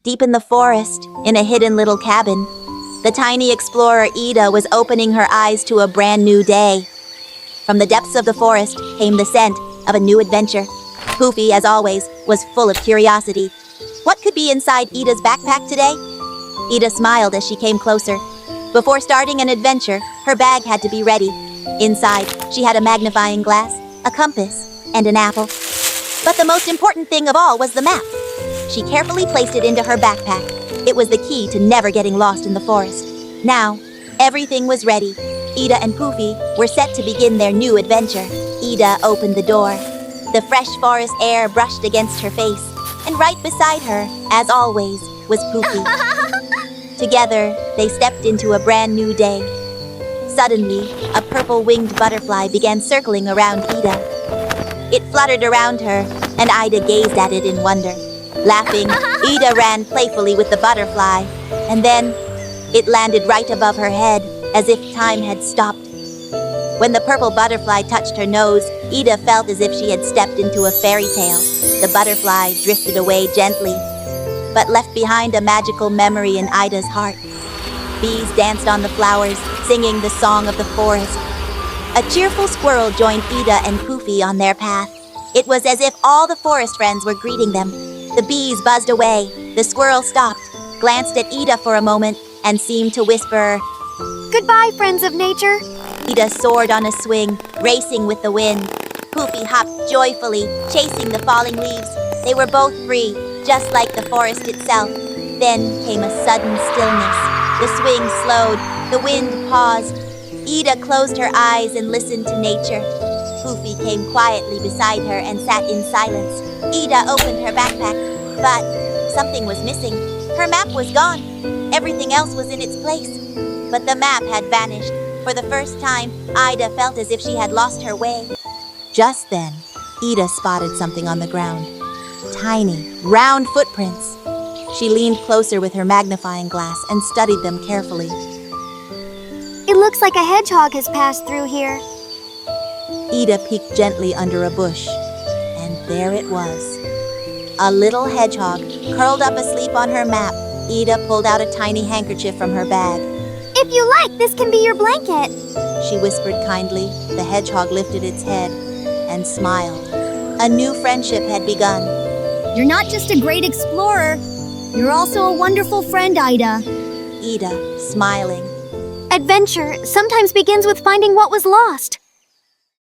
Deep in the forest, in a hidden little cabin, the tiny explorer Ida was opening her eyes to a brand new day. From the depths of the forest came the scent of a new adventure. Poofy, as always, was full of curiosity. What could be inside Ida's backpack today? Ida smiled as she came closer. Before starting an adventure, her bag had to be ready. Inside, she had a magnifying glass, a compass, and an apple. But the most important thing of all was the map. She carefully placed it into her backpack. It was the key to never getting lost in the forest. Now, everything was ready. Ida and Poofy were set to begin their new adventure. Ida opened the door. The fresh forest air brushed against her face, and right beside her, as always, was Poofy. Together, they stepped into a brand new day. Suddenly, a purple-winged butterfly began circling around Ida. It fluttered around her, and Ida gazed at it in wonder. Laughing, Ida ran playfully with the butterfly, and then it landed right above her head, as if time had stopped. When the purple butterfly touched her nose, Ida felt as if she had stepped into a fairy tale. The butterfly drifted away gently, but left behind a magical memory in Ida's heart. Bees danced on the flowers, singing the song of the forest. A cheerful squirrel joined Ida and Poofy on their path. It was as if all the forest friends were greeting them. The bees buzzed away. The squirrel stopped, glanced at Ida for a moment, and seemed to whisper, "Goodbye, friends of nature." Ida soared on a swing, racing with the wind. Poofy hopped joyfully, chasing the falling leaves. They were both free, just like the forest itself. Then came a sudden stillness. The swing slowed, the wind paused. Ida closed her eyes and listened to nature. Poofy came quietly beside her and sat in silence. Ida opened her backpack, but something was missing. Her map was gone. Everything else was in its place. But the map had vanished. For the first time, Ida felt as if she had lost her way. Just then, Ida spotted something on the ground. Tiny, round footprints. She leaned closer with her magnifying glass and studied them carefully. It looks like a hedgehog has passed through here. Ida peeked gently under a bush, and there it was. A little hedgehog curled up asleep on her map. Ida pulled out a tiny handkerchief from her bag. "If you like, this can be your blanket." She whispered kindly. The hedgehog lifted its head and smiled. A new friendship had begun. "You're not just a great explorer. You're also a wonderful friend, Ida." Ida, smiling. Adventure sometimes begins with finding what was lost.